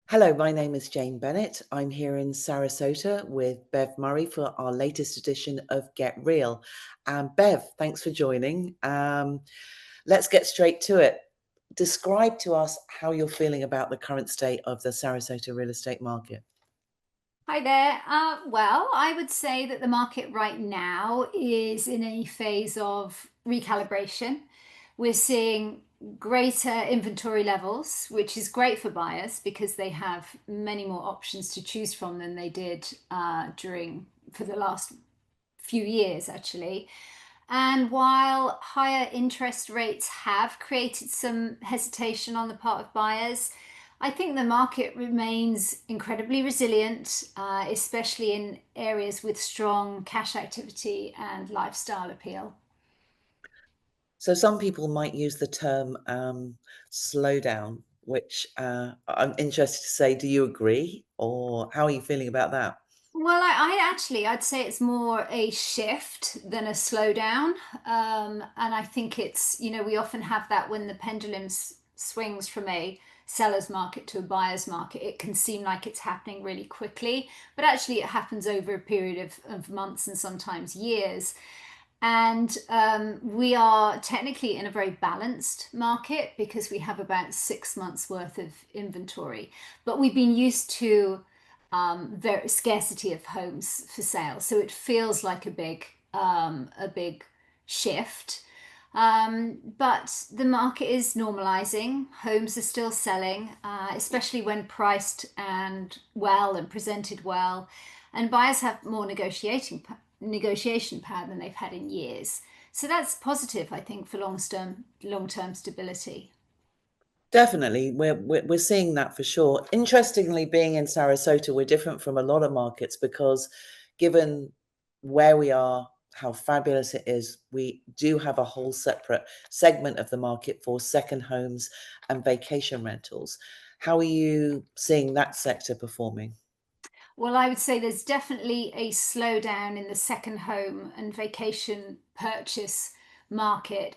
Hello, my name is Jane Bennett. I'm here in Sarasota with Bev Murray for our latest edition of Get Real. Bev, thanks for joining. Let's get straight to it. Describe to us how you're feeling about the current state of the Sarasota real estate market. Hi there. Well, I would say that the market right now is in a phase of recalibration. We're seeing greater inventory levels, which is great for buyers because they have many more options to choose from than they did for the last few years, actually. And while higher interest rates have created some hesitation on the part of buyers, I think the market remains incredibly resilient, especially in areas with strong cash activity and lifestyle appeal. So some people might use the term slowdown, which I'm interested to say, do you agree? Or how are you feeling about that? Well, I'd say it's more a shift than a slowdown. And I think we often have that when the swings from a seller's market to a buyer's market. It can seem like it's happening really quickly, but actually it happens over a period of months and sometimes years. And we are technically in a very balanced market because we have about 6 months worth of inventory. But we've been used to very scarcity of homes for sale, so it feels like a big shift. But the market is normalizing. Homes are still selling, especially when priced and well and presented well. And buyers have more negotiation power than they've had in years. So that's positive, I think, for long term stability. Definitely, we're seeing that for sure. Interestingly, being in Sarasota, we're different from a lot of markets because given where we are, how fabulous it is, we do have a whole separate segment of the market for second homes and vacation rentals. How are you seeing that sector performing? Well, I would say there's definitely a slowdown in the second home and vacation purchase market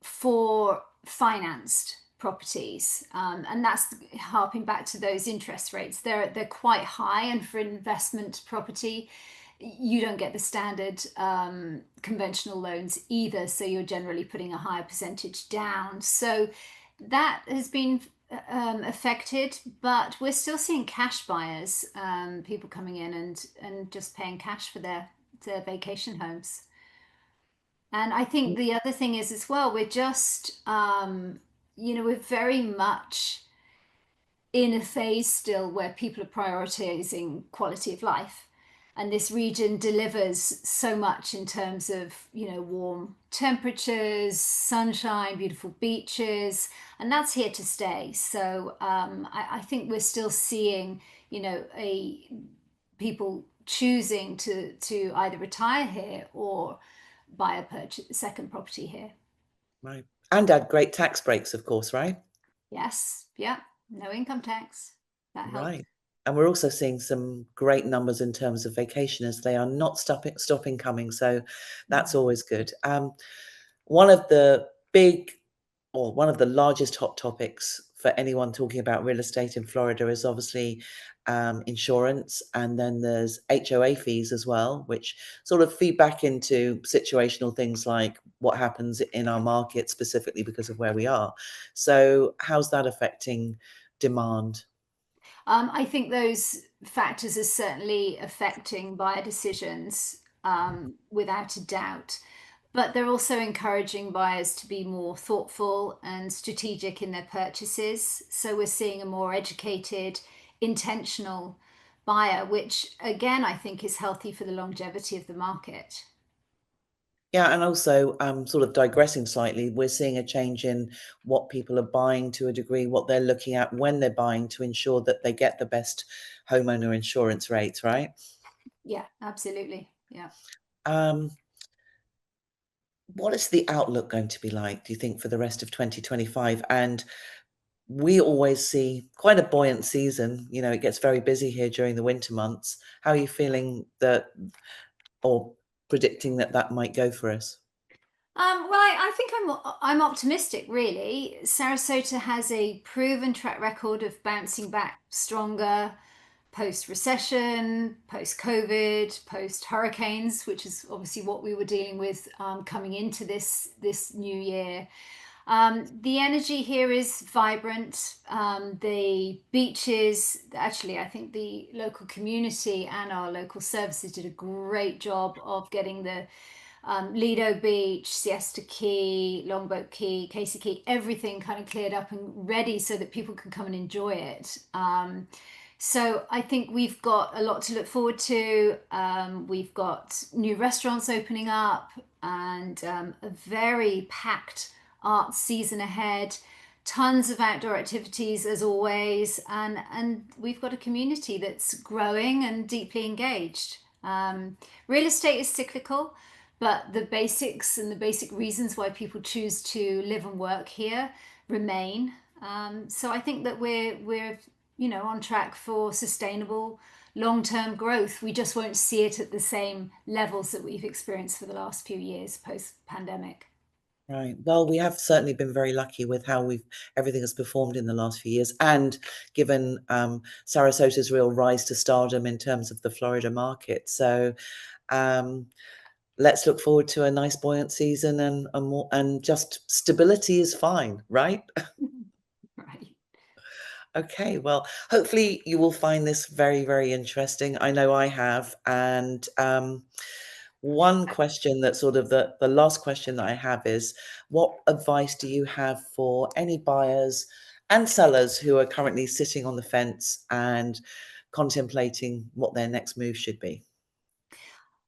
for financed properties, and that's harping back to those interest rates. They're quite high, and for investment property, you don't get the standard conventional loans either. So you're generally putting a higher percentage down. So that has been affected, but we're still seeing cash buyers, people coming in and just paying cash for their vacation homes. And I think the other thing is as well, we're just, we're very much in a phase still where people are prioritizing quality of life. And this region delivers so much in terms of, warm temperatures, sunshine, beautiful beaches, and that's here to stay. So I think we're still seeing, a people choosing to either retire here or buy a second property here. Right. And add great tax breaks, of course, right? Yes, yeah, no income tax. That helps. Right. And we're also seeing some great numbers in terms of vacationers. They are not stopping coming, so that's always good. One of the big or one of the largest hot topics for anyone talking about real estate in Florida is obviously insurance, and then there's HOA fees as well, which sort of feed back into situational things like what happens in our market specifically because of where we are. So, how's that affecting demand? I think those factors are certainly affecting buyer decisions, without a doubt. But they're also encouraging buyers to be more thoughtful and strategic in their purchases. So we're seeing a more educated, intentional buyer, which again, I think is healthy for the longevity of the market. Yeah, and also, sort of digressing slightly, we're seeing a change in what people are buying to a degree, what they're looking at when they're buying to ensure that they get the best homeowner insurance rates, right? Yeah, absolutely. Yeah. Um, what is the outlook going to be like, do you think, for the rest of 2025? And we always see quite a buoyant season. You know, it gets very busy here during the winter months. How are you feeling that or predicting that that might go for us? Well, I think I'm optimistic. Really, Sarasota has a proven track record of bouncing back stronger post recession, post COVID, post hurricanes, which is obviously what we were dealing with coming into this new year. The energy here is vibrant. The beaches, actually, I think the local community and our local services did a great job of getting the Lido Beach, Siesta Key, Longboat Key, Casey Key, everything kind of cleared up and ready so that people can come and enjoy it. So I think we've got a lot to look forward to. We've got new restaurants opening up and a very packed art season ahead. Tons of outdoor activities as always, and we've got a community that's growing and deeply engaged. Real estate is cyclical, but the basics and the basic reasons why people choose to live and work here remain. So I think that we're on track for sustainable long-term growth. We just won't see it at the same levels that we've experienced for the last few years post-pandemic. Right. Well, we have certainly been very lucky with how everything has performed in the last few years, and given Sarasota's real rise to stardom in terms of the Florida market. So um, let's look forward to a nice buoyant season, and just stability is fine, right? Right. Okay, well, hopefully you will find this very, very interesting. I know I have. And one question that sort of the last question that I have is, what advice do you have for any buyers and sellers who are currently sitting on the fence and contemplating what their next move should be?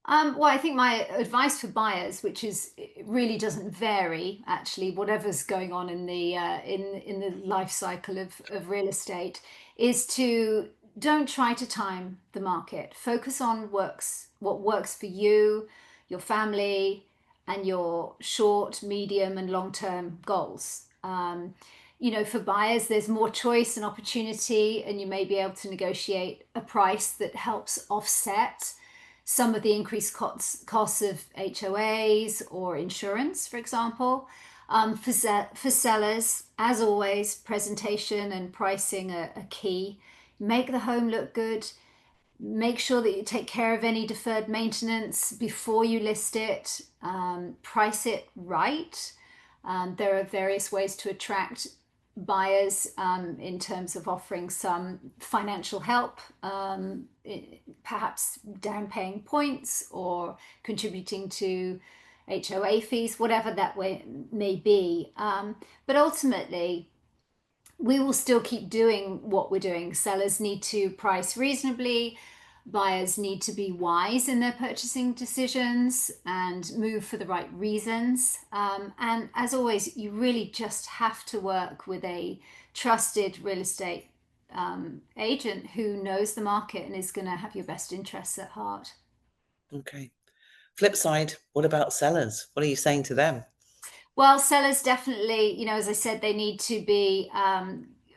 Well, I think my advice for buyers, which is it really doesn't vary actually, whatever's going on in the life cycle of real estate, is to don't try to time the market. Focus on what works for you, your family, and your short, medium, and long term goals. For buyers, there's more choice and opportunity, and you may be able to negotiate a price that helps offset some of the increased costs of HOAs or insurance, for example. For sellers, as always, presentation and pricing are key. Make the home look good. Make sure that you take care of any deferred maintenance before you list it. Price it right. There are various ways to attract buyers in terms of offering some financial help, perhaps down paying points or contributing to HOA fees, whatever that way may be. But ultimately, we will still keep doing what we're doing. Sellers need to price reasonably. Buyers need to be wise in their purchasing decisions and move for the right reasons. And as always, you really just have to work with a trusted real estate agent who knows the market and is going to have your best interests at heart. Okay. Flip side, what about sellers? What are you saying to them? Well, sellers definitely, as I said, they need to be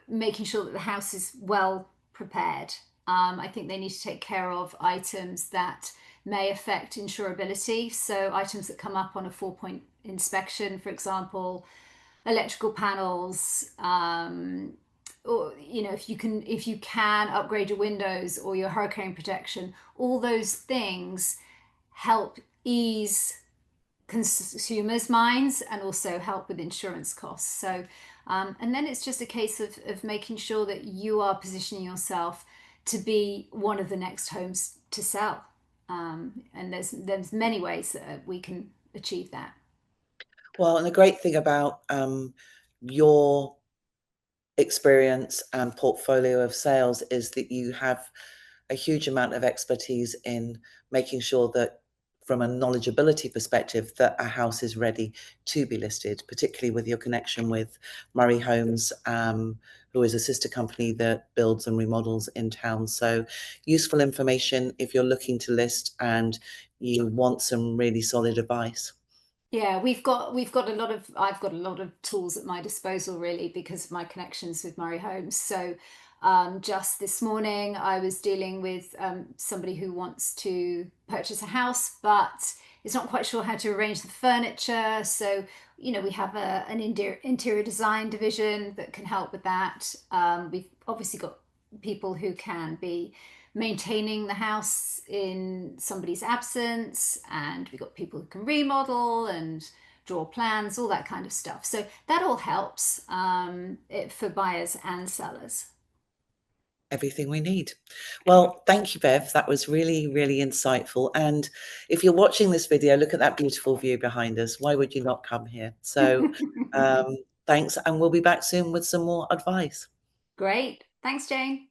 making sure that the house is well prepared. I think they need to take care of items that may affect insurability. So, items that come up on a 4-point inspection, for example, electrical panels, or if you can upgrade your windows or your hurricane protection, all those things help ease consumers' minds and also help with insurance costs. So, and then it's just a case of making sure that you are positioning yourself to be one of the next homes to sell. And there's many ways that we can achieve that. Well, and the great thing about your experience and portfolio of sales is that you have a huge amount of expertise in making sure that, from a knowledgeability perspective, that a house is ready to be listed, particularly with your connection with Murray Homes, who is a sister company that builds and remodels in town. So useful information if you're looking to list and you want some really solid advice. Yeah, we've got a lot of I've got a lot of tools at my disposal really because of my connections with Murray Homes. So just this morning I was dealing with somebody who wants to purchase a house, but is not quite sure how to arrange the furniture. So, we have an interior design division that can help with that. We've obviously got people who can be maintaining the house in somebody's absence, and we've got people who can remodel and draw plans, all that kind of stuff. So that all helps for buyers and sellers. Everything we need. Well, thank you, Bev. That was really, really insightful. And if you're watching this video, look at that beautiful view behind us. Why would you not come here? So thanks. And we'll be back soon with some more advice. Great. Thanks, Jane.